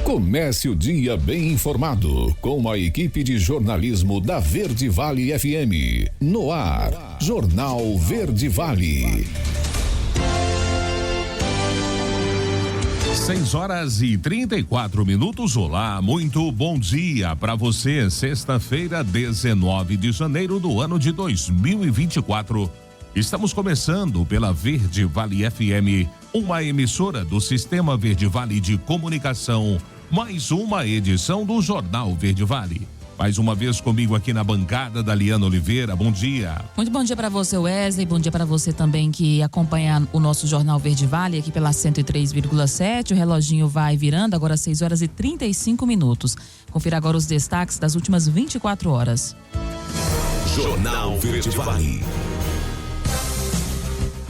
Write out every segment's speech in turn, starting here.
Comece o dia bem informado com a equipe de jornalismo da Verde Vale FM. No ar, Jornal Verde Vale. 6h34. Olá, muito bom dia para você. Sexta-feira, 19 de janeiro do ano de 2024. Estamos começando pela Verde Vale FM, uma emissora do Sistema Verde Vale de Comunicação. Mais uma edição do Jornal Verde Vale. Mais uma vez comigo aqui na bancada da Liana Oliveira. Bom dia. Muito bom dia para você, Wesley. Bom dia para você também que acompanha o nosso Jornal Verde Vale aqui pela 103,7. O reloginho vai virando, agora 6h35. Confira agora os destaques das últimas 24 horas. Jornal Verde Vale.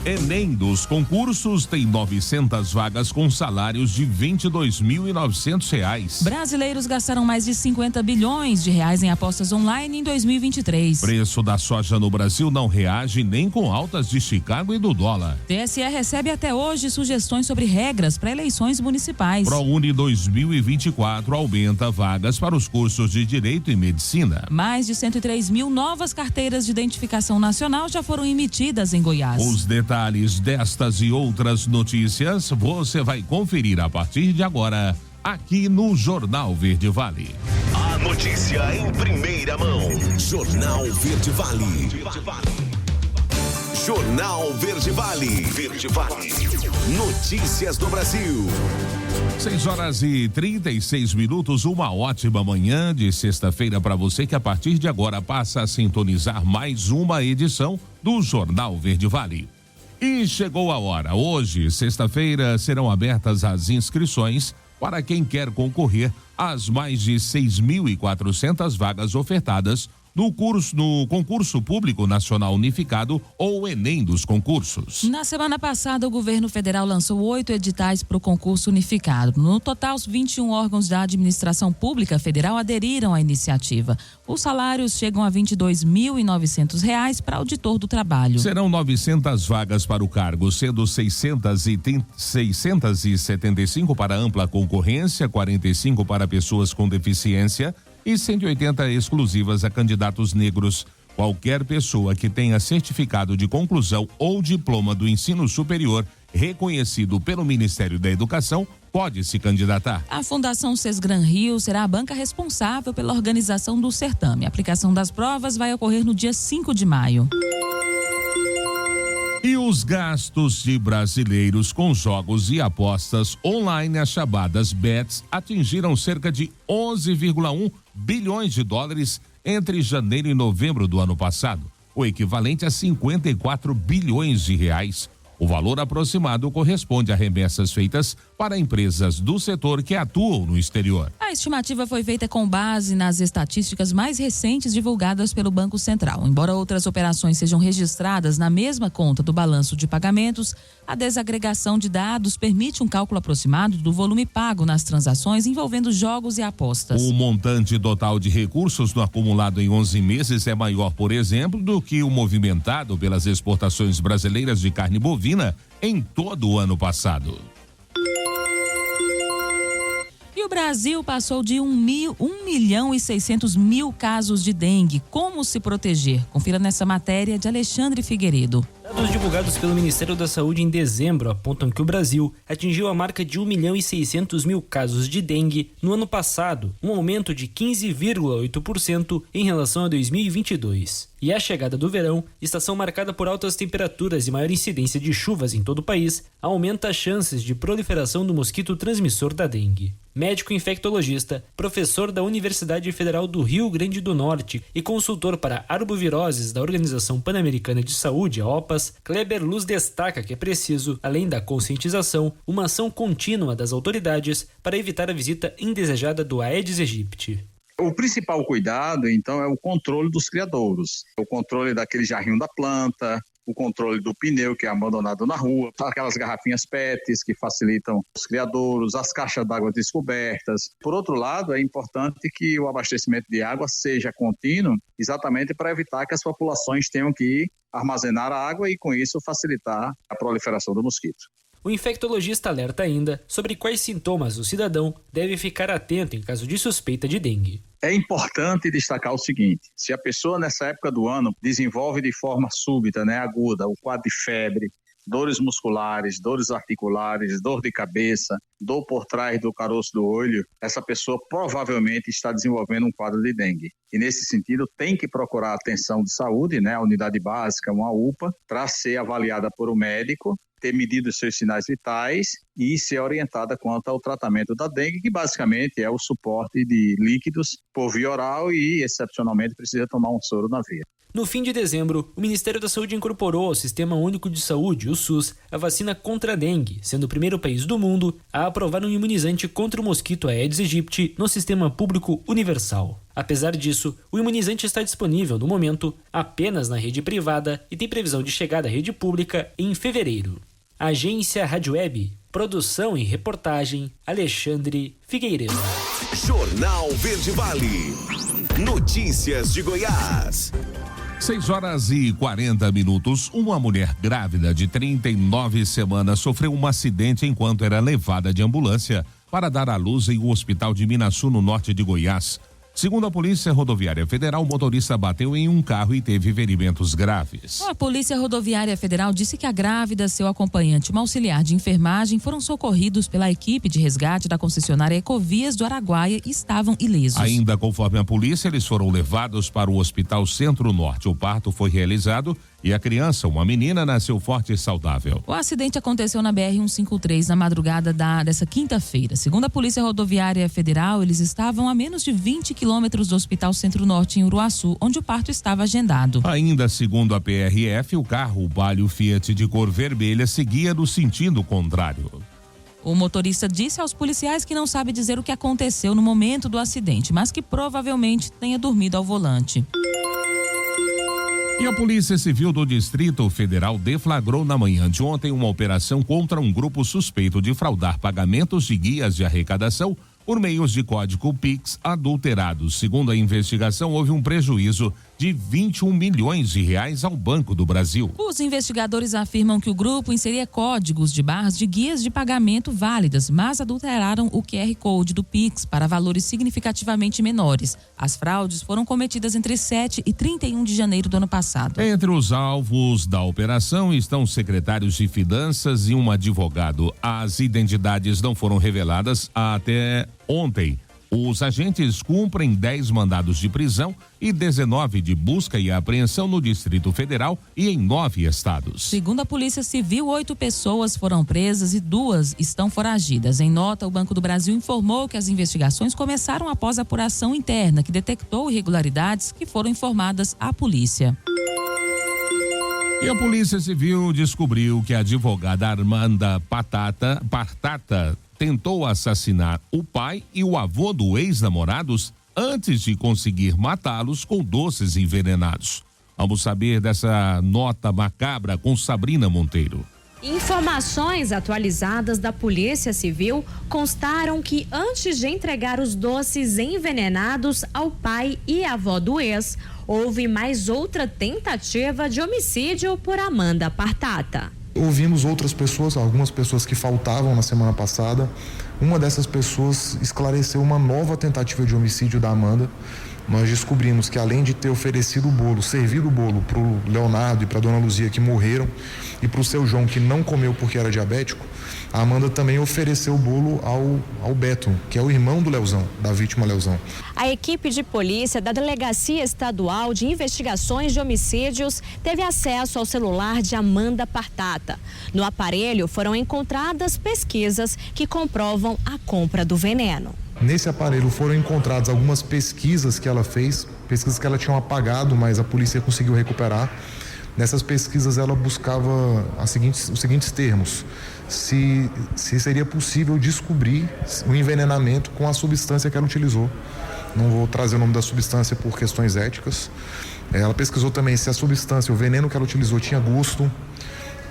Enem dos concursos tem 900 vagas com salários de R$22.900. Brasileiros gastaram mais de 50 bilhões de reais em apostas online em 2023. Preço da soja no Brasil não reage nem com altas de Chicago e do dólar. TSE recebe até hoje sugestões sobre regras para eleições municipais. ProUni 2024 aumenta vagas para os cursos de Direito e Medicina. Mais de 103 mil novas carteiras de identificação nacional já foram emitidas em Goiás. Os detalhes destas e outras notícias você vai conferir a partir de agora aqui no Jornal Verde Vale. A notícia em primeira mão. Jornal Verde Vale. Jornal Verde Vale. Verde Vale. Notícias do Brasil. 6h36. Uma ótima manhã de sexta-feira para você que a partir de agora passa a sintonizar mais uma edição do Jornal Verde Vale. E chegou a hora. Hoje, sexta-feira, serão abertas as inscrições para quem quer concorrer às mais de 6.400 vagas ofertadas no concurso público nacional unificado ou Enem dos concursos. Na semana passada, o governo federal lançou 8 editais para o concurso unificado. No total, os 21 órgãos da administração pública federal aderiram à iniciativa. Os salários chegam a R$ 22.900 para auditor do trabalho. Serão 900 vagas para o cargo, sendo 675 para ampla concorrência, 45 para pessoas com deficiência e 180 exclusivas a candidatos negros. Qualquer pessoa que tenha certificado de conclusão ou diploma do ensino superior reconhecido pelo Ministério da Educação pode se candidatar. A Fundação Sesgran Rio será a banca responsável pela organização do certame. A aplicação das provas vai ocorrer no dia 5 de maio. E os gastos de brasileiros com jogos e apostas online, as chamadas bets, atingiram cerca de 11,1 bilhões de dólares entre janeiro e novembro do ano passado, o equivalente a 54 bilhões de reais. O valor aproximado corresponde a remessas feitas para empresas do setor que atuam no exterior. A estimativa foi feita com base nas estatísticas mais recentes divulgadas pelo Banco Central. Embora outras operações sejam registradas na mesma conta do balanço de pagamentos, a desagregação de dados permite um cálculo aproximado do volume pago nas transações envolvendo jogos e apostas. O montante total de recursos no acumulado em 11 meses é maior, por exemplo, do que o movimentado pelas exportações brasileiras de carne bovina em todo o ano passado. E o Brasil passou de 1.600.000 casos de dengue. Como se proteger? Confira nessa matéria de Alexandre Figueiredo. Dados divulgados pelo Ministério da Saúde em dezembro apontam que o Brasil atingiu a marca de 1.600.000 casos de dengue no ano passado, um aumento de 15,8% em relação a 2022. E a chegada do verão, estação marcada por altas temperaturas e maior incidência de chuvas em todo o país, aumenta as chances de proliferação do mosquito transmissor da dengue. Médico infectologista, professor da Universidade Federal do Rio Grande do Norte e consultor para arboviroses da Organização Pan-Americana de Saúde, a OPAS, Kleber Luz destaca que é preciso, além da conscientização, uma ação contínua das autoridades para evitar a visita indesejada do Aedes aegypti. O principal cuidado, então, é o controle dos criadouros. O controle daquele jarrinho da planta, o controle do pneu que é abandonado na rua, aquelas garrafinhas PETs que facilitam os criadouros, as caixas d'água descobertas. Por outro lado, é importante que o abastecimento de água seja contínuo, exatamente para evitar que as populações tenham que armazenar a água e, com isso, facilitar a proliferação do mosquito. O infectologista alerta ainda sobre quais sintomas o cidadão deve ficar atento em caso de suspeita de dengue. É importante destacar o seguinte: se a pessoa nessa época do ano desenvolve de forma súbita, aguda, o quadro de febre, dores musculares, dores articulares, dor de cabeça, dor por trás do caroço do olho, essa pessoa provavelmente está desenvolvendo um quadro de dengue. E nesse sentido tem que procurar atenção de saúde, a unidade básica, uma UPA, para ser avaliada por um médico, ter medido os seus sinais vitais e ser orientada quanto ao tratamento da dengue, que basicamente é o suporte de líquidos por via oral e, excepcionalmente, precisa tomar um soro na veia. No fim de dezembro, o Ministério da Saúde incorporou ao Sistema Único de Saúde, o SUS, a vacina contra a dengue, sendo o primeiro país do mundo a aprovar um imunizante contra o mosquito Aedes aegypti no Sistema Público Universal. Apesar disso, o imunizante está disponível, no momento, apenas na rede privada e tem previsão de chegar à rede pública em fevereiro. Agência Rádio Web, produção e reportagem, Alexandre Figueiredo. Jornal Verde Vale, notícias de Goiás. 6h40. Uma mulher grávida de 39 semanas sofreu um acidente enquanto era levada de ambulância para dar à luz em um hospital de Minaçu, no norte de Goiás. Segundo a Polícia Rodoviária Federal, o motorista bateu em um carro e teve ferimentos graves. A Polícia Rodoviária Federal disse que a grávida, seu acompanhante e uma auxiliar de enfermagem foram socorridos pela equipe de resgate da concessionária Ecovias do Araguaia e estavam ilesos. Ainda conforme a polícia, eles foram levados para o Hospital Centro-Norte. O parto foi realizado e a criança, uma menina, nasceu forte e saudável. O acidente aconteceu na BR-153 na madrugada dessa quinta-feira. Segundo a Polícia Rodoviária Federal, eles estavam a menos de 20 quilômetros do Hospital Centro-Norte em Uruaçu, onde o parto estava agendado. Ainda segundo a PRF, o carro, o Palio Fiat de cor vermelha, seguia no sentido contrário. O motorista disse aos policiais que não sabe dizer o que aconteceu no momento do acidente, mas que provavelmente tenha dormido ao volante. E a Polícia Civil do Distrito Federal deflagrou na manhã de ontem uma operação contra um grupo suspeito de fraudar pagamentos de guias de arrecadação por meios de código Pix adulterados. Segundo a investigação, houve um prejuízo de 21 milhões de reais ao Banco do Brasil. Os investigadores afirmam que o grupo inseria códigos de barras de guias de pagamento válidas, mas adulteraram o QR Code do Pix para valores significativamente menores. As fraudes foram cometidas entre 7 e 31 de janeiro do ano passado. Entre os alvos da operação estão secretários de finanças e um advogado. As identidades não foram reveladas até ontem. Os agentes cumprem 10 mandados de prisão e 19 de busca e apreensão no Distrito Federal e em 9 estados. Segundo a Polícia Civil, 8 pessoas foram presas e 2 estão foragidas. Em nota, o Banco do Brasil informou que as investigações começaram após a apuração interna, que detectou irregularidades que foram informadas à polícia. E a Polícia Civil descobriu que a advogada Armanda Partata tentou assassinar o pai e o avô do ex-namorados antes de conseguir matá-los com doces envenenados. Vamos saber dessa nota macabra com Sabrina Monteiro. Informações atualizadas da Polícia Civil constaram que antes de entregar os doces envenenados ao pai e avó do ex, houve mais outra tentativa de homicídio por Armanda Partata. Ouvimos outras pessoas, algumas pessoas que faltavam na semana passada. Uma dessas pessoas esclareceu uma nova tentativa de homicídio da Amanda. Nós descobrimos que, além de ter oferecido o bolo, servido o bolo para o Leonardo e para a dona Luzia, que morreram, e para o seu João, que não comeu porque era diabético, a Amanda também ofereceu o bolo ao Beto, que é o irmão do Leozão, da vítima Leozão. A equipe de polícia da Delegacia Estadual de Investigações de Homicídios teve acesso ao celular de Armanda Partata. No aparelho foram encontradas pesquisas que comprovam a compra do veneno. Nesse aparelho foram encontradas algumas pesquisas que ela fez, pesquisas que ela tinha apagado, mas a polícia conseguiu recuperar. Nessas pesquisas ela buscava os seguintes termos: se seria possível descobrir o envenenamento com a substância que ela utilizou. Não vou trazer o nome da substância por questões éticas. Ela pesquisou também se a substância, o veneno que ela utilizou, tinha gosto,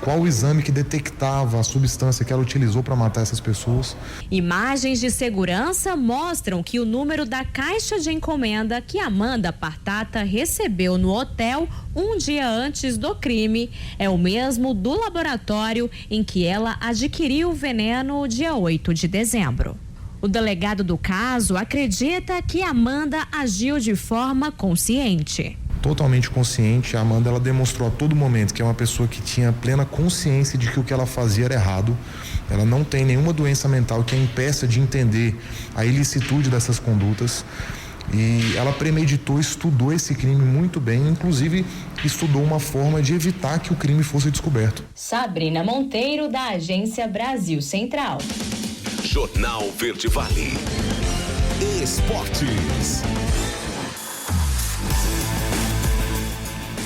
qual o exame que detectava a substância que ela utilizou para matar essas pessoas. Imagens de segurança mostram que o número da caixa de encomenda que Amanda Partata recebeu no hotel um dia antes do crime é o mesmo do laboratório em que ela adquiriu o veneno dia 8 de dezembro. O delegado do caso acredita que Amanda agiu de forma consciente. Totalmente consciente, a Amanda ela demonstrou a todo momento que é uma pessoa que tinha plena consciência de que o que ela fazia era errado. Ela não tem nenhuma doença mental que a impeça de entender a ilicitude dessas condutas. E ela premeditou, estudou esse crime muito bem, inclusive estudou uma forma de evitar que o crime fosse descoberto. Sabrina Monteiro, da Agência Brasil Central. Jornal Verde Vale. Esportes.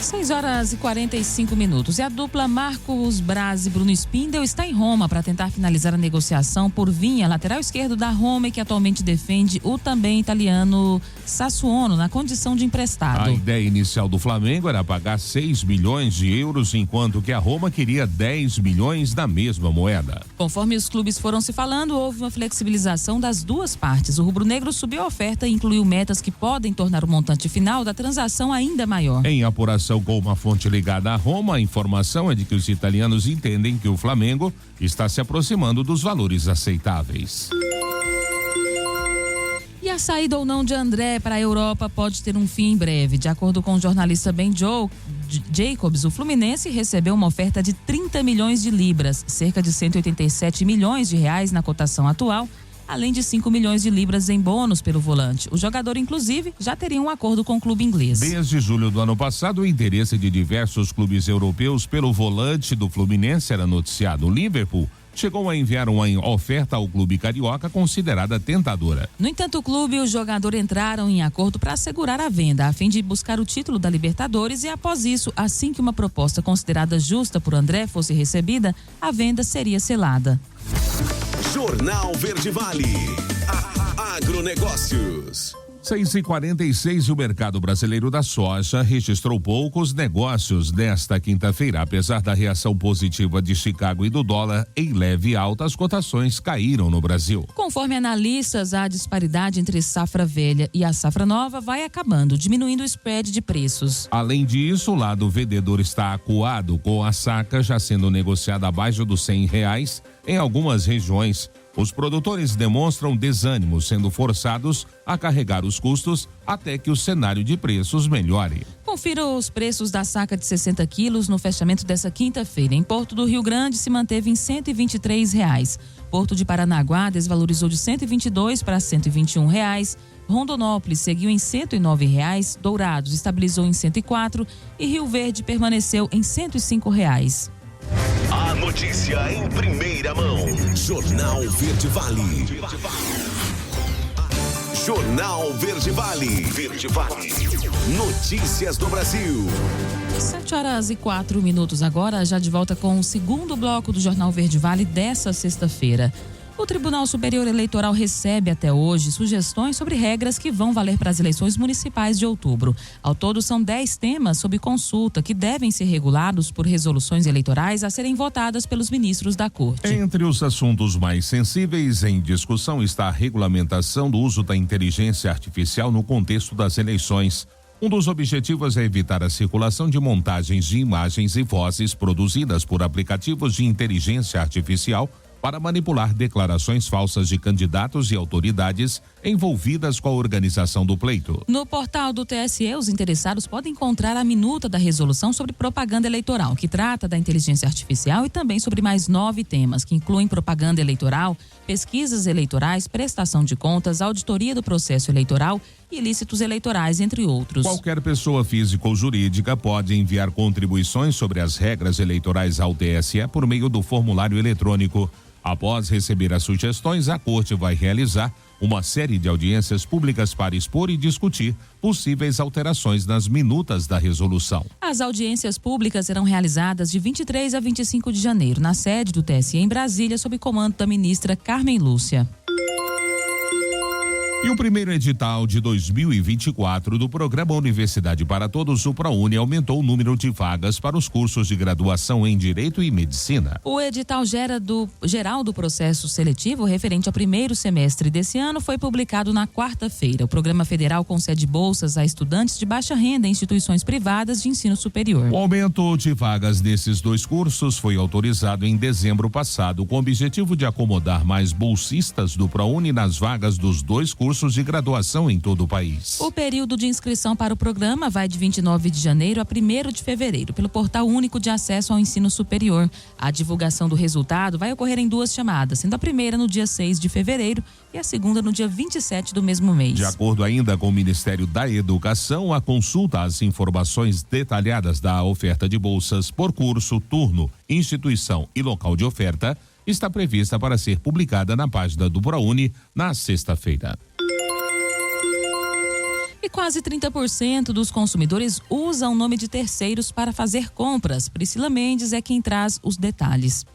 6h45. E a dupla Marcos Braz e Bruno Spindel está em Roma para tentar finalizar a negociação por Vinha, lateral esquerdo da Roma, que atualmente defende o também italiano Sassuolo na condição de emprestado. A ideia inicial do Flamengo era pagar 6 milhões de euros, enquanto que a Roma queria 10 milhões da mesma moeda. Conforme os clubes foram se falando, houve uma flexibilização das duas partes. O rubro-negro subiu a oferta e incluiu metas que podem tornar o montante final da transação ainda maior. Em apuração com uma fonte ligada a Roma, a informação é de que os italianos entendem que o Flamengo está se aproximando dos valores aceitáveis. E a saída ou não de André para a Europa pode ter um fim em breve. De acordo com o jornalista Ben Jacobs, o Fluminense recebeu uma oferta de 30 milhões de libras, cerca de 187 milhões de reais na cotação atual, além de 5 milhões de libras em bônus pelo volante. O jogador, inclusive, já teria um acordo com o clube inglês. Desde julho do ano passado, o interesse de diversos clubes europeus pelo volante do Fluminense era noticiado. O Liverpool chegou a enviar uma oferta ao clube carioca considerada tentadora. No entanto, o clube e o jogador entraram em acordo para assegurar a venda, a fim de buscar o título da Libertadores, e após isso, assim que uma proposta considerada justa por André fosse recebida, a venda seria selada. Jornal Verde Vale. Agronegócios. 6h46. O mercado brasileiro da soja registrou poucos negócios nesta quinta-feira. Apesar da reação positiva de Chicago e do dólar em leve alta, as cotações caíram no Brasil. Conforme analistas, a disparidade entre safra velha e a safra nova vai acabando, diminuindo o spread de preços. Além disso, o lado vendedor está acuado, com a saca já sendo negociada abaixo dos R$100 em algumas regiões. Os produtores demonstram desânimo, sendo forçados a carregar os custos até que o cenário de preços melhore. Confira os preços da saca de 60 quilos no fechamento dessa quinta-feira. Em Porto do Rio Grande se manteve em R$123. Porto de Paranaguá desvalorizou de R$122 para R$121. Rondonópolis seguiu em R$109. Dourados estabilizou em R$104 e Rio Verde permaneceu em R$105. A notícia em primeira mão. Jornal Verde Vale. Jornal Verde Vale. Verde Vale. Notícias do Brasil. 7h04 agora, já de volta com o segundo bloco do Jornal Verde Vale dessa sexta-feira. O Tribunal Superior Eleitoral recebe até hoje sugestões sobre regras que vão valer para as eleições municipais de outubro. Ao todo, são 10 temas sob consulta que devem ser regulados por resoluções eleitorais a serem votadas pelos ministros da Corte. Entre os assuntos mais sensíveis em discussão está a regulamentação do uso da inteligência artificial no contexto das eleições. Um dos objetivos é evitar a circulação de montagens de imagens e vozes produzidas por aplicativos de inteligência artificial para manipular declarações falsas de candidatos e autoridades envolvidas com a organização do pleito. No portal do TSE, os interessados podem encontrar a minuta da resolução sobre propaganda eleitoral, que trata da inteligência artificial, e também sobre mais 9 temas, que incluem propaganda eleitoral, pesquisas eleitorais, prestação de contas, auditoria do processo eleitoral e ilícitos eleitorais, entre outros. Qualquer pessoa física ou jurídica pode enviar contribuições sobre as regras eleitorais ao TSE por meio do formulário eletrônico. Após receber as sugestões, a Corte vai realizar uma série de audiências públicas para expor e discutir possíveis alterações nas minutas da resolução. As audiências públicas serão realizadas de 23 a 25 de janeiro, na sede do TSE em Brasília, sob comando da ministra Carmen Lúcia. E o primeiro edital de 2024 do programa Universidade para Todos, o ProUni, aumentou o número de vagas para os cursos de graduação em Direito e Medicina. O edital geral do processo seletivo referente ao primeiro semestre desse ano foi publicado na quarta-feira. O programa federal concede bolsas a estudantes de baixa renda em instituições privadas de ensino superior. O aumento de vagas desses dois cursos foi autorizado em dezembro passado, com o objetivo de acomodar mais bolsistas do ProUni nas vagas dos dois cursos de graduação em todo o país. O período de inscrição para o programa vai de 29 de janeiro a 1º de fevereiro, pelo Portal Único de Acesso ao Ensino Superior. A divulgação do resultado vai ocorrer em 2 chamadas, sendo a primeira no dia 6 de fevereiro e a segunda no dia 27 do mesmo mês. De acordo ainda com o Ministério da Educação, a consulta às informações detalhadas da oferta de bolsas por curso, turno, instituição e local de oferta está prevista para ser publicada na página do ProUni na sexta-feira. E quase 30% dos consumidores usam o nome de terceiros para fazer compras. Priscila Mendes é quem traz os detalhes.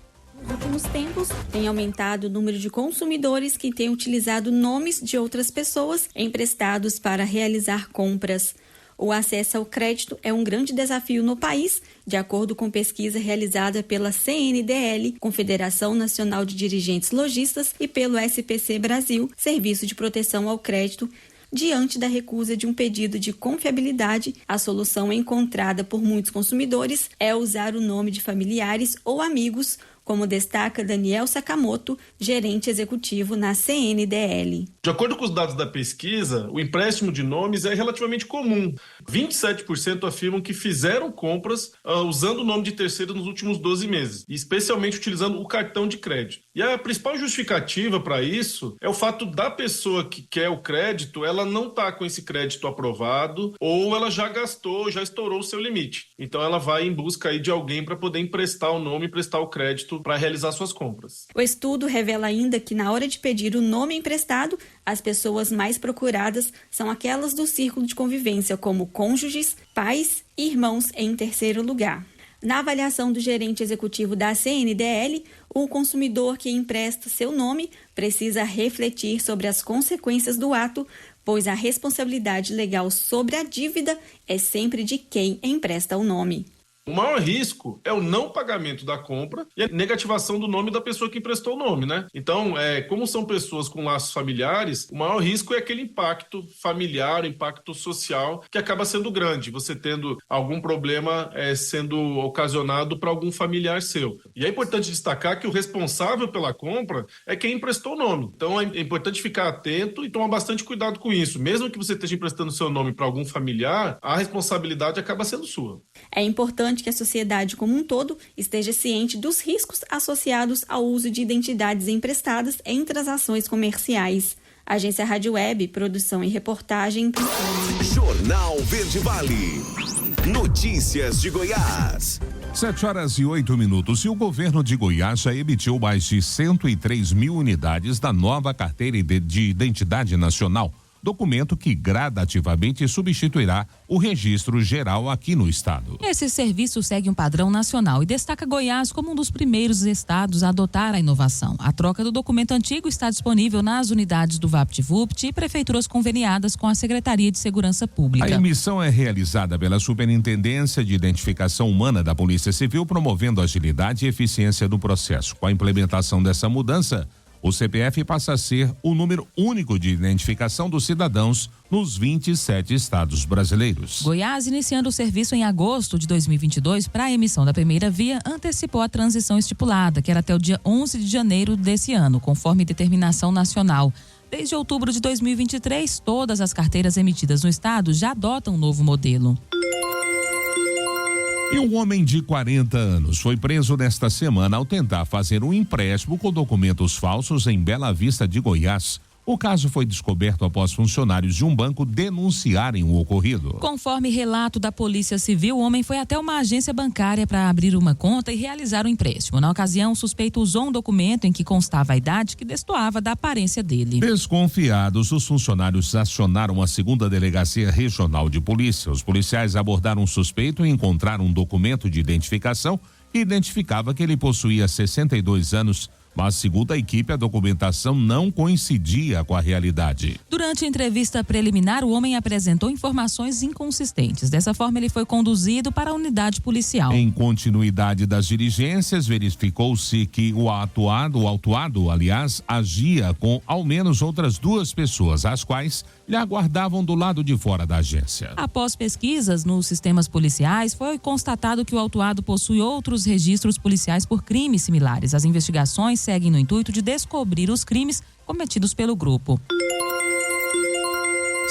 Nos últimos tempos, tem aumentado o número de consumidores que têm utilizado nomes de outras pessoas emprestados para realizar compras. O acesso ao crédito é um grande desafio no país, de acordo com pesquisa realizada pela CNDL, Confederação Nacional de Dirigentes Lojistas, e pelo SPC Brasil, Serviço de Proteção ao Crédito. Diante da recusa de um pedido de confiabilidade, a solução encontrada por muitos consumidores é usar o nome de familiares ou amigos, como destaca Daniel Sakamoto, gerente executivo na CNDL. De acordo com os dados da pesquisa, o empréstimo de nomes é relativamente comum. 27% afirmam que fizeram compras usando o nome de terceiro nos últimos 12 meses, especialmente utilizando o cartão de crédito. E a principal justificativa para isso é o fato da pessoa que quer o crédito, ela não está com esse crédito aprovado ou ela já gastou, já estourou o seu limite. Então ela vai em busca aí de alguém para poder emprestar o nome, emprestar o crédito para realizar suas compras. O estudo revela ainda que na hora de pedir o nome emprestado, as pessoas mais procuradas são aquelas do círculo de convivência, como cônjuges, pais e irmãos em terceiro lugar. Na avaliação do gerente executivo da CNDL, o consumidor que empresta seu nome precisa refletir sobre as consequências do ato, pois a responsabilidade legal sobre a dívida é sempre de quem empresta o nome. O maior risco é o não pagamento da compra e a negativação do nome da pessoa que emprestou o nome, né? Então, como são pessoas com laços familiares, o maior risco é aquele impacto familiar, impacto social, que acaba sendo grande, você tendo algum problema sendo ocasionado para algum familiar seu. E é importante destacar que o responsável pela compra é quem emprestou o nome. Então, é importante ficar atento e tomar bastante cuidado com isso. Mesmo que você esteja emprestando seu nome para algum familiar, a responsabilidade acaba sendo sua. É importante que a sociedade como um todo esteja ciente dos riscos associados ao uso de identidades emprestadas em transações comerciais. Agência Rádio Web, produção e reportagem. Jornal Verde Vale. Notícias de Goiás. 7h08. E o governo de Goiás já emitiu mais de 103 mil unidades da nova carteira de identidade nacional, documento que gradativamente substituirá o registro geral aqui no estado. Esse serviço segue um padrão nacional e destaca Goiás como um dos primeiros estados a adotar a inovação. A troca do documento antigo está disponível nas unidades do VaptVupt e prefeituras conveniadas com a Secretaria de Segurança Pública. A emissão é realizada pela Superintendência de Identificação Humana da Polícia Civil, promovendo agilidade e eficiência do processo. Com a implementação dessa mudança, o CPF passa a ser o número único de identificação dos cidadãos nos 27 estados brasileiros. Goiás, iniciando o serviço em agosto de 2022 para a emissão da primeira via, antecipou a transição estipulada, que era até o dia 11 de janeiro desse ano, conforme determinação nacional. Desde outubro de 2023, todas as carteiras emitidas no estado já adotam um novo modelo. E um homem de 40 anos foi preso nesta semana ao tentar fazer um empréstimo com documentos falsos em Bela Vista de Goiás. O caso foi descoberto após funcionários de um banco denunciarem o ocorrido. Conforme relato da Polícia Civil, o homem foi até uma agência bancária para abrir uma conta e realizar o empréstimo. Na ocasião, o suspeito usou um documento em que constava a idade que destoava da aparência dele. Desconfiados, os funcionários acionaram a 2ª Delegacia Regional de Polícia. Os policiais abordaram o suspeito e encontraram um documento de identificação que identificava que ele possuía 62 anos, Mas, segundo a equipe, a documentação não coincidia com a realidade. Durante a entrevista preliminar, o homem apresentou informações inconsistentes. Dessa forma, ele foi conduzido para a unidade policial. Em continuidade das diligências, verificou-se que o autuado, aliás, agia com ao menos outras 2 pessoas, as quais lhe aguardavam do lado de fora da agência. Após pesquisas nos sistemas policiais, foi constatado que o autuado possui outros registros policiais por crimes similares. As investigações seguem no intuito de descobrir os crimes cometidos pelo grupo.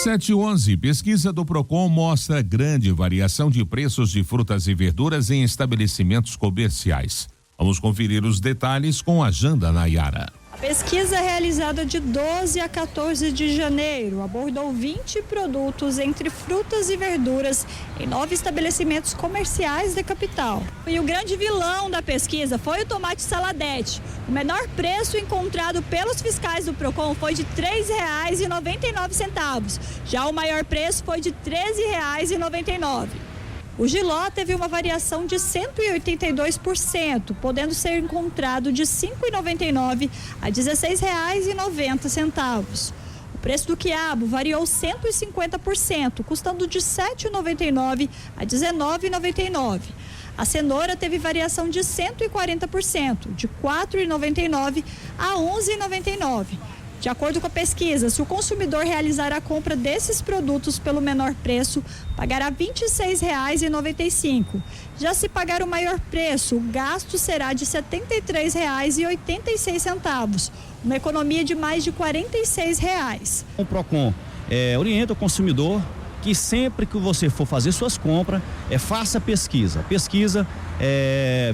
7:11, pesquisa do Procon mostra grande variação de preços de frutas e verduras em estabelecimentos comerciais. Vamos conferir os detalhes com a Janda Nayara. A pesquisa realizada de 12 a 14 de janeiro abordou 20 produtos entre frutas e verduras em 9 estabelecimentos comerciais da capital. E o grande vilão da pesquisa foi o tomate saladete. O menor preço encontrado pelos fiscais do Procon foi de R$ 3,99. Já o maior preço foi de R$ 13,99. O jiló teve uma variação de 182%, podendo ser encontrado de R$ 5,99 a R$ 16,90. O preço do quiabo variou 150%, custando de R$ 7,99 a R$ 19,99. A cenoura teve variação de 140%, de R$ 4,99 a R$ 11,99. De acordo com a pesquisa, se o consumidor realizar a compra desses produtos pelo menor preço, pagará R$ 26,95. Já se pagar o maior preço, o gasto será de R$ 73,86, uma economia de mais de R$ 46. O Procon orienta o consumidor que sempre que você for fazer suas compras, faça pesquisa.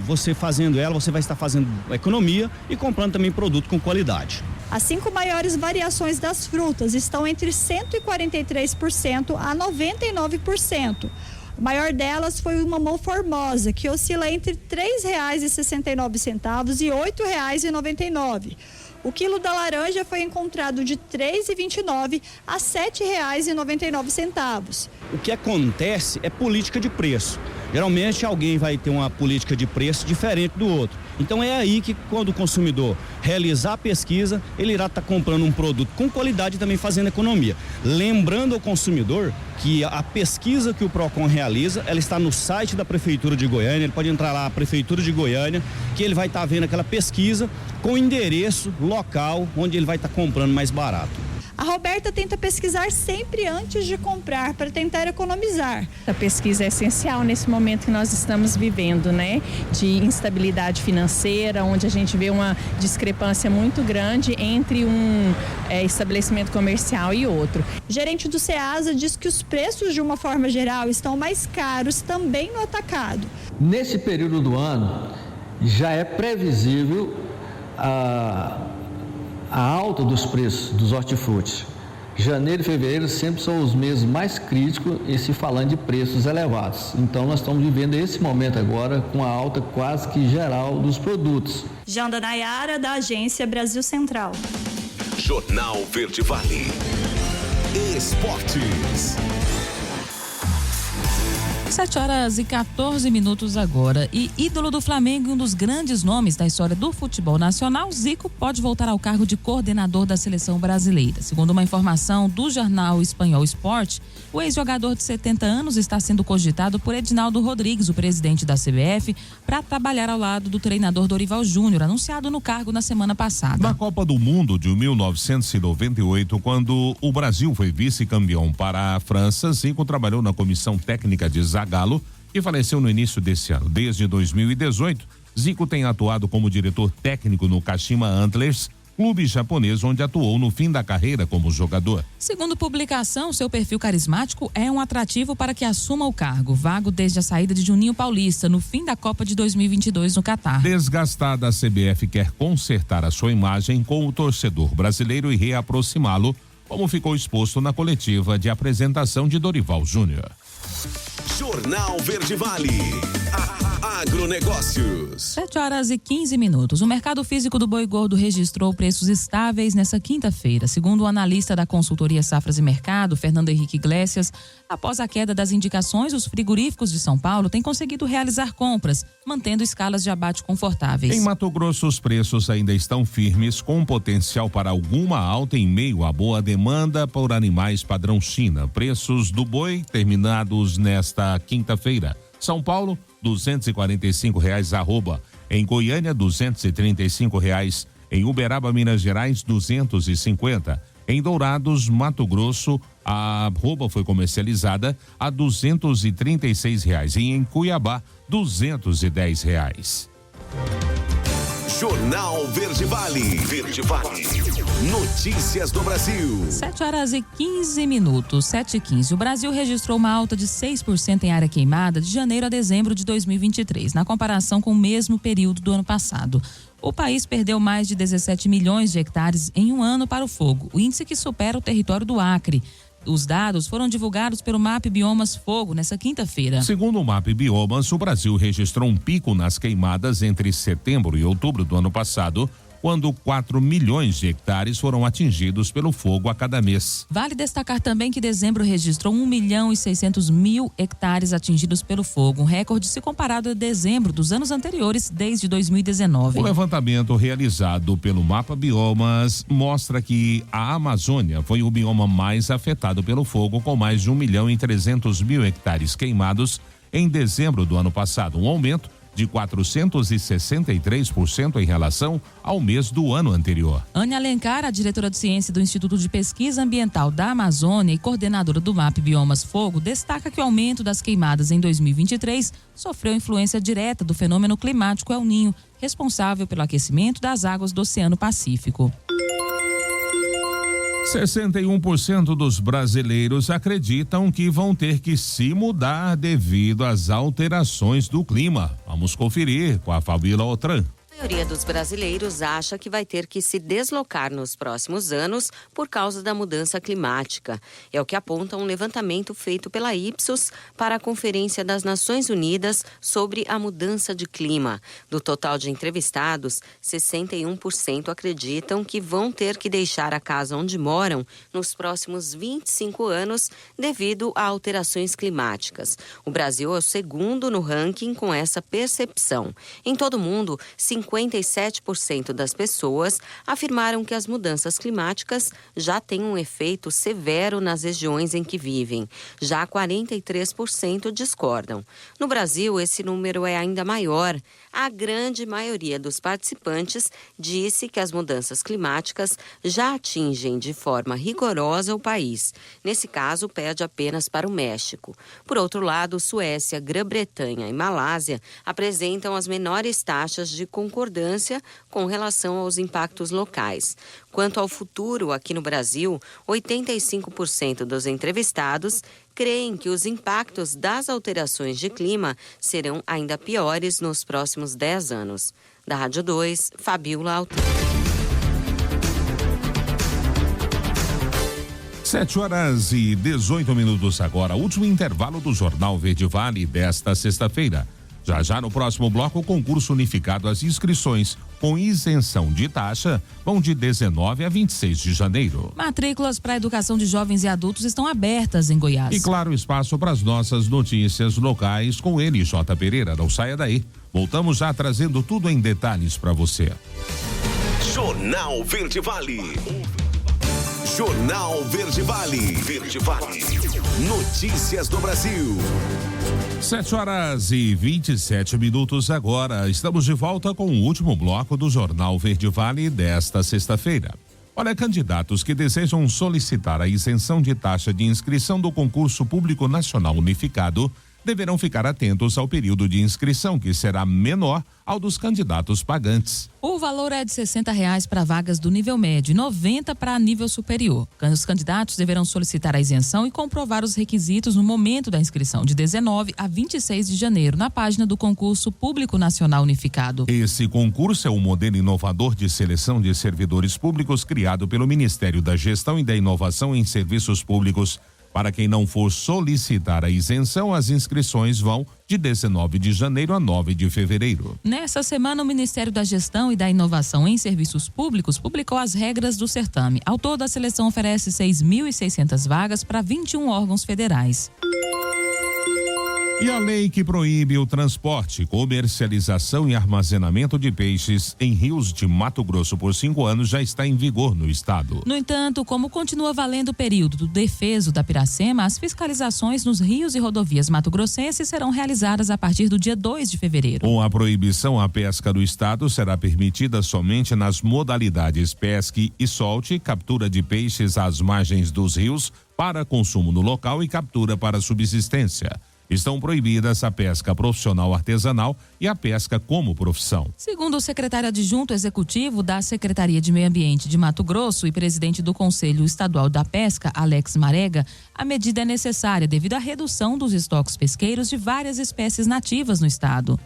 Você fazendo ela, você vai estar fazendo economia e comprando também produto com qualidade. As 5 maiores variações das frutas estão entre 143% a 99%. O maior delas foi o mamão formosa, que oscila entre R$ 3,69 e R$ 8,99. O quilo da laranja foi encontrado de R$ 3,29 a R$ 7,99. O que acontece é política de preço. Geralmente alguém vai ter uma política de preço diferente do outro. Então é aí que quando o consumidor realizar a pesquisa, ele irá estar comprando um produto com qualidade e também fazendo economia. Lembrando ao consumidor que a pesquisa que o Procon realiza, ela está no site da Prefeitura de Goiânia, ele pode entrar lá, Prefeitura de Goiânia, que ele vai estar vendo aquela pesquisa com o endereço local onde ele vai estar comprando mais barato. A Roberta tenta pesquisar sempre antes de comprar para tentar economizar. A pesquisa é essencial nesse momento que nós estamos vivendo, né? De instabilidade financeira, onde a gente vê uma discrepância muito grande entre um estabelecimento comercial e outro. O gerente do Ceasa diz que os preços, de uma forma geral, estão mais caros também no atacado. Nesse período do ano, já é previsível a alta dos preços dos hortifrutis. Janeiro e fevereiro sempre são os meses mais críticos e se falando de preços elevados. Então nós estamos vivendo esse momento agora com a alta quase que geral dos produtos. Janda Nayara, da Agência Brasil Central. Jornal Verde Vale. Esportes. 7h14 agora. E ídolo do Flamengo e um dos grandes nomes da história do futebol nacional, Zico pode voltar ao cargo de coordenador da seleção brasileira. Segundo uma informação do jornal espanhol Sport, o ex-jogador de 70 anos está sendo cogitado por Edinaldo Rodrigues, o presidente da CBF, para trabalhar ao lado do treinador Dorival Júnior, anunciado no cargo na semana passada. Na Copa do Mundo de 1998, quando o Brasil foi vice-campeão para a França, Zico trabalhou na comissão técnica de Zagallo, que faleceu no início desse ano. Desde 2018, Zico tem atuado como diretor técnico no Kashima Antlers, clube japonês onde atuou no fim da carreira como jogador. Segundo publicação, seu perfil carismático é um atrativo para que assuma o cargo, vago desde a saída de Juninho Paulista no fim da Copa de 2022 no Catar. Desgastada, a CBF quer consertar a sua imagem com o torcedor brasileiro e reaproximá-lo, como ficou exposto na coletiva de apresentação de Dorival Júnior. Jornal Verde Vale. A Agronegócios. 7h15. O mercado físico do boi gordo registrou preços estáveis nessa quinta-feira. Segundo o analista da consultoria Safras e Mercado, Fernando Henrique Iglesias, após a queda das indicações, os frigoríficos de São Paulo têm conseguido realizar compras, mantendo escalas de abate confortáveis. Em Mato Grosso, os preços ainda estão firmes, com potencial para alguma alta em meio à boa demanda por animais padrão China. Preços do boi terminados nesta quinta-feira. São Paulo, R$245 arroba. Em Goiânia, R$235. Em Uberaba, Minas Gerais, 250. Em Dourados, Mato Grosso, a arroba foi comercializada a R$236. E em Cuiabá, R$210. Jornal Verde Vale. Verde Vale. Notícias do Brasil. 7h15. 7h15. O Brasil registrou uma alta de 6% em área queimada de janeiro a dezembro de 2023, na comparação com o mesmo período do ano passado. O país perdeu mais de 17 milhões de hectares em um ano para o fogo, o índice que supera o território do Acre. Os dados foram divulgados pelo MAP Biomas Fogo nessa quinta-feira. Segundo o MAP Biomas, o Brasil registrou um pico nas queimadas entre setembro e outubro do ano passado, quando 4 milhões de hectares foram atingidos pelo fogo a cada mês. Vale destacar também que dezembro registrou 1.600.000 hectares atingidos pelo fogo, um recorde se comparado a dezembro dos anos anteriores, desde 2019. O levantamento realizado pelo Mapa Biomas mostra que a Amazônia foi o bioma mais afetado pelo fogo, com mais de 1.300.000 hectares queimados em dezembro do ano passado, um aumento de 463% em relação ao mês do ano anterior. Ana Alencar, a diretora de ciência do Instituto de Pesquisa Ambiental da Amazônia e coordenadora do MAP Biomas Fogo, destaca que o aumento das queimadas em 2023 sofreu influência direta do fenômeno climático El Niño, responsável pelo aquecimento das águas do Oceano Pacífico. 61% dos brasileiros acreditam que vão ter que se mudar devido às alterações do clima. Vamos conferir com a Fabíola Otran. A maioria dos brasileiros acha que vai ter que se deslocar nos próximos anos por causa da mudança climática. É o que aponta um levantamento feito pela Ipsos para a Conferência das Nações Unidas sobre a Mudança de Clima. Do total de entrevistados, 61% acreditam que vão ter que deixar a casa onde moram nos próximos 25 anos devido a alterações climáticas. O Brasil é o segundo no ranking com essa percepção. Em todo o mundo, 57% das pessoas afirmaram que as mudanças climáticas já têm um efeito severo nas regiões em que vivem. Já 43% discordam. No Brasil, esse número é ainda maior. A grande maioria dos participantes disse que as mudanças climáticas já atingem de forma rigorosa o país. Nesse caso, perde apenas para o México. Por outro lado, Suécia, Grã-Bretanha e Malásia apresentam as menores taxas de concordância com relação aos impactos locais. Quanto ao futuro aqui no Brasil, 85% dos entrevistados creem que os impactos das alterações de clima serão ainda piores nos próximos 10 anos. Da Rádio 2, Fabíola Altran. 7h18 agora, último intervalo do Jornal Verde Vale desta sexta-feira. Já no próximo bloco, o concurso unificado, as inscrições com isenção de taxa vão de 19 a 26 de janeiro. Matrículas para a educação de jovens e adultos estão abertas em Goiás. E claro, espaço para as nossas notícias locais com ele, J. Pereira. Não saia daí. Voltamos já trazendo tudo em detalhes para você. Jornal Verde Vale. Jornal Verde Vale. Verde Vale. Notícias do Brasil. 7h27 agora. Estamos de volta com o último bloco do Jornal Verde Vale desta sexta-feira. Olha, candidatos que desejam solicitar a isenção de taxa de inscrição do concurso público nacional unificado deverão ficar atentos ao período de inscrição, que será menor ao dos candidatos pagantes. O valor é de R$60 para vagas do nível médio e 90 para nível superior. Os candidatos deverão solicitar a isenção e comprovar os requisitos no momento da inscrição, de 19 a 26 de janeiro, na página do Concurso Público Nacional Unificado. Esse concurso é um modelo inovador de seleção de servidores públicos criado pelo Ministério da Gestão e da Inovação em Serviços Públicos. Para quem não for solicitar a isenção, as inscrições vão de 19 de janeiro a 9 de fevereiro. Nessa semana, o Ministério da Gestão e da Inovação em Serviços Públicos publicou as regras do certame. Ao todo, a seleção oferece 6.600 vagas para 21 órgãos federais. E a lei que proíbe o transporte, comercialização e armazenamento de peixes em rios de Mato Grosso por 5 anos já está em vigor no estado. No entanto, como continua valendo o período do defeso da Piracema, as fiscalizações nos rios e rodovias mato-grossenses serão realizadas a partir do dia 2 de fevereiro. Com a proibição, a pesca do estado será permitida somente nas modalidades pesque e solte, captura de peixes às margens dos rios para consumo no local e captura para subsistência. Estão proibidas a pesca profissional artesanal e a pesca como profissão. Segundo o secretário adjunto executivo da Secretaria de Meio Ambiente de Mato Grosso e presidente do Conselho Estadual da Pesca, Alex Marega, a medida é necessária devido à redução dos estoques pesqueiros de várias espécies nativas no estado.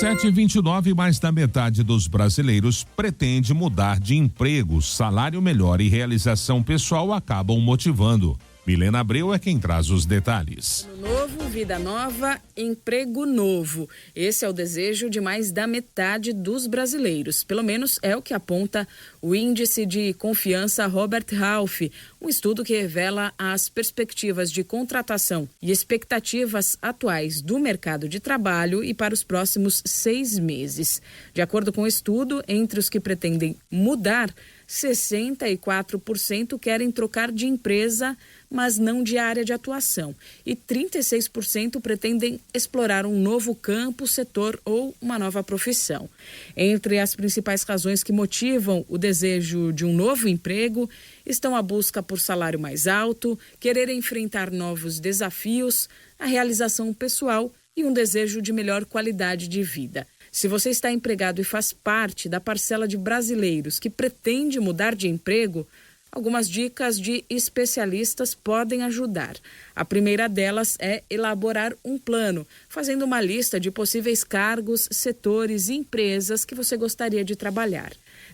7h29, mais da metade dos brasileiros pretende mudar de emprego. Salário melhor e realização pessoal acabam motivando. Milena Abreu é quem traz os detalhes. Ano novo, vida nova, emprego novo. Esse é o desejo de mais da metade dos brasileiros. Pelo menos é o que aponta o Índice de Confiança Robert Half, um estudo que revela as perspectivas de contratação e expectativas atuais do mercado de trabalho e para os próximos 6 meses. De acordo com o estudo, entre os que pretendem mudar, 64% querem trocar de empresa, mas não de área de atuação. E 36% pretendem explorar um novo campo, setor ou uma nova profissão. Entre as principais razões que motivam o desejo de um novo emprego estão a busca por salário mais alto, querer enfrentar novos desafios, a realização pessoal e um desejo de melhor qualidade de vida. Se você está empregado e faz parte da parcela de brasileiros que pretende mudar de emprego, algumas dicas de especialistas podem ajudar. A primeira delas é elaborar um plano, fazendo uma lista de possíveis cargos, setores e empresas que você gostaria de trabalhar.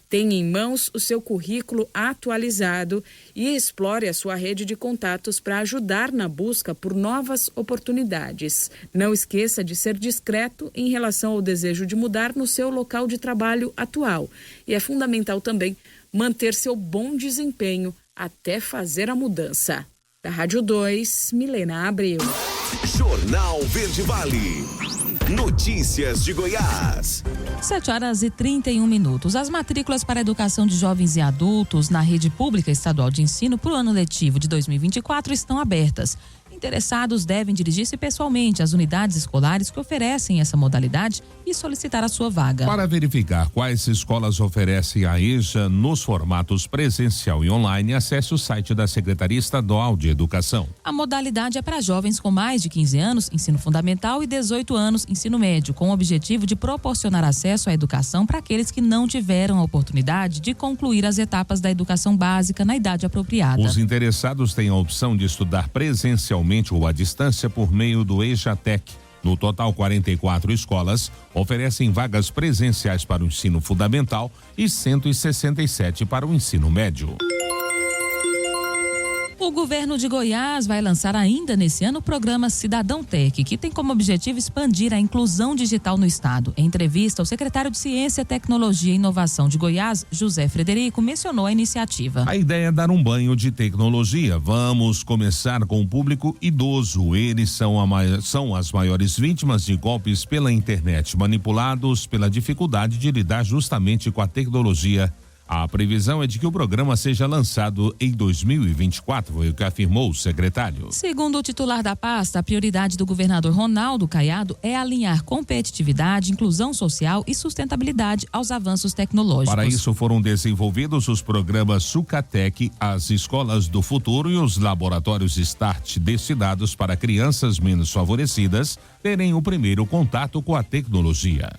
Tenha em mãos o seu currículo atualizado e explore a sua rede de contatos para ajudar na busca por novas oportunidades. Não esqueça de ser discreto em relação ao desejo de mudar no seu local de trabalho atual. E é fundamental também manter seu bom desempenho até fazer a mudança. Da Rádio 2, Milena Abreu. Jornal Verde Vale. Notícias de Goiás. 7h31. As matrículas para a educação de jovens e adultos na rede pública estadual de ensino para o ano letivo de 2024 estão abertas. Interessados devem dirigir-se pessoalmente às unidades escolares que oferecem essa modalidade e solicitar a sua vaga. Para verificar quais escolas oferecem a EJA nos formatos presencial e online, acesse o site da Secretaria Estadual de Educação. A modalidade é para jovens com mais de 15 anos, ensino fundamental, e 18 anos, ensino médio, com o objetivo de proporcionar acesso à educação para aqueles que não tiveram a oportunidade de concluir as etapas da educação básica na idade apropriada. Os interessados têm a opção de estudar presencialmente ou à distância por meio do EJATEC. No total, 44 escolas oferecem vagas presenciais para o ensino fundamental e 167 para o ensino médio. O governo de Goiás vai lançar ainda nesse ano o programa Cidadão Tech, que tem como objetivo expandir a inclusão digital no estado. Em entrevista, o secretário de Ciência, Tecnologia e Inovação de Goiás, José Frederico, mencionou a iniciativa. A ideia é dar um banho de tecnologia. Vamos começar com o público idoso. Eles são as maiores vítimas de golpes pela internet, manipulados pela dificuldade de lidar justamente com a tecnologia. A previsão é de que o programa seja lançado em 2024, foi o que afirmou o secretário. Segundo o titular da pasta, a prioridade do governador Ronaldo Caiado é alinhar competitividade, inclusão social e sustentabilidade aos avanços tecnológicos. Para isso foram desenvolvidos os programas Sucatec, as escolas do futuro e os laboratórios START, destinados para crianças menos favorecidas terem o primeiro contato com a tecnologia.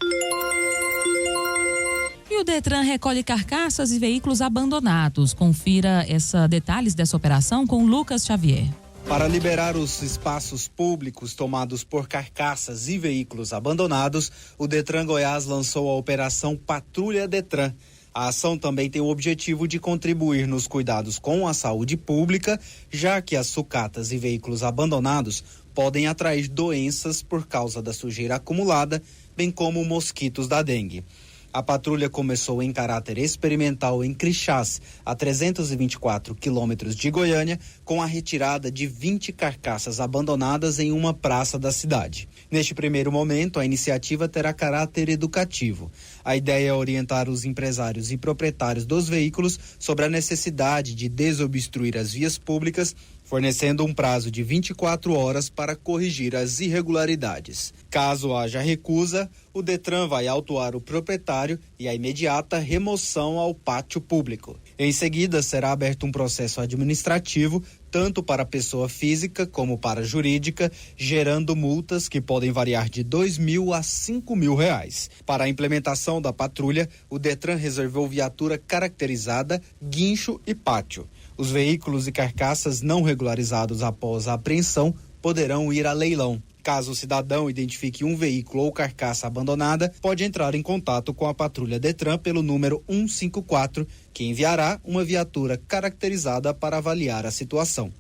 E o Detran recolhe carcaças e veículos abandonados. Confira detalhes dessa operação com Lucas Xavier. Para liberar os espaços públicos tomados por carcaças e veículos abandonados, o Detran Goiás lançou a Operação Patrulha Detran. A ação também tem o objetivo de contribuir nos cuidados com a saúde pública, já que as sucatas e veículos abandonados podem atrair doenças por causa da sujeira acumulada, bem como mosquitos da dengue. A patrulha começou em caráter experimental em Crixás, a 324 quilômetros de Goiânia, com a retirada de 20 carcaças abandonadas em uma praça da cidade. Neste primeiro momento, a iniciativa terá caráter educativo. A ideia é orientar os empresários e proprietários dos veículos sobre a necessidade de desobstruir as vias públicas, fornecendo um prazo de 24 horas para corrigir as irregularidades. Caso haja recusa, o Detran vai autuar o proprietário e a imediata remoção ao pátio público. Em seguida, será aberto um processo administrativo, tanto para a pessoa física como para a jurídica, gerando multas que podem variar de R$2.000 a R$5.000. Para a implementação da patrulha, o Detran reservou viatura caracterizada, guincho e pátio. Os veículos e carcaças não regularizados após a apreensão poderão ir a leilão. Caso o cidadão identifique um veículo ou carcaça abandonada, pode entrar em contato com a patrulha Detran pelo número 154, que enviará uma viatura caracterizada para avaliar a situação.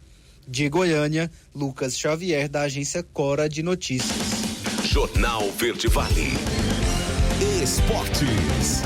De Goiânia, Lucas Xavier, da agência Cora de Notícias. Jornal Verde Vale. Esportes.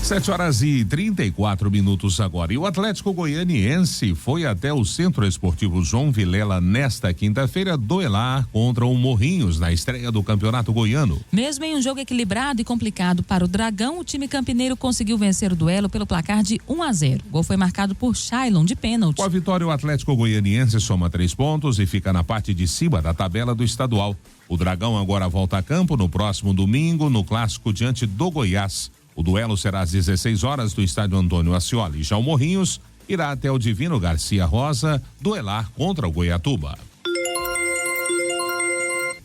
7h34 agora. E o Atlético Goianiense foi até o Centro Esportivo João Vilela nesta quinta-feira duelar contra o Morrinhos na estreia do Campeonato Goiano. Mesmo em um jogo equilibrado e complicado para o Dragão, o time campineiro conseguiu vencer o duelo pelo placar de 1-0. O gol foi marcado por Shailon de pênalti. Com a vitória, o Atlético Goianiense soma 3 pontos e fica na parte de cima da tabela do estadual. O Dragão agora volta a campo no próximo domingo no clássico diante do Goiás. O duelo será às 16 horas do estádio Antônio Ascioli. Já o Morrinhos irá até o Divino Garcia Rosa duelar contra o Goiatuba.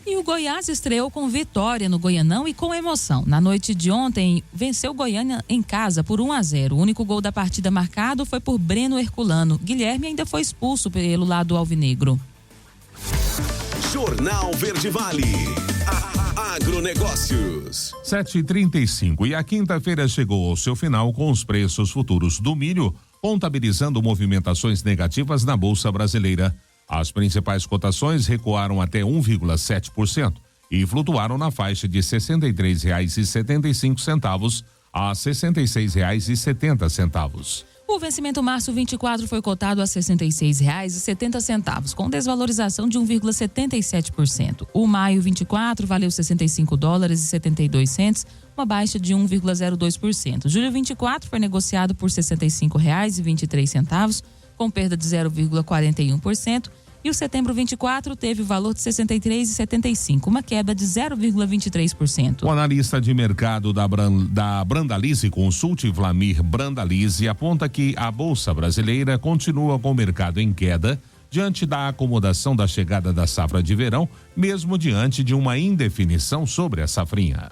E o Goiás estreou com vitória no Goianão e com emoção. Na noite de ontem, venceu o Goiânia em casa por 1-0. O único gol da partida marcado foi por Breno Herculano. Guilherme ainda foi expulso pelo lado alvinegro. Jornal Verde Vale. Agronegócios. 7h35 e a quinta-feira chegou ao seu final com os preços futuros do milho, contabilizando movimentações negativas na Bolsa Brasileira. As principais cotações recuaram até 1,7% e flutuaram na faixa de R$ 63,75 a R$ 66,70. O vencimento março 24 foi cotado a R$ 66,70, com desvalorização de 1,77%. O maio 24 valeu $65,72, uma baixa de 1,02%. Julho 24 foi negociado por R$ 65,23, com perda de 0,41%. E o setembro 24 teve o valor de R$ 63,75, uma queda de 0,23%. O analista de mercado da Brandalize Consult, Vlamir Brandalize, aponta que a Bolsa Brasileira continua com o mercado em queda diante da acomodação da chegada da safra de verão, mesmo diante de uma indefinição sobre a safrinha.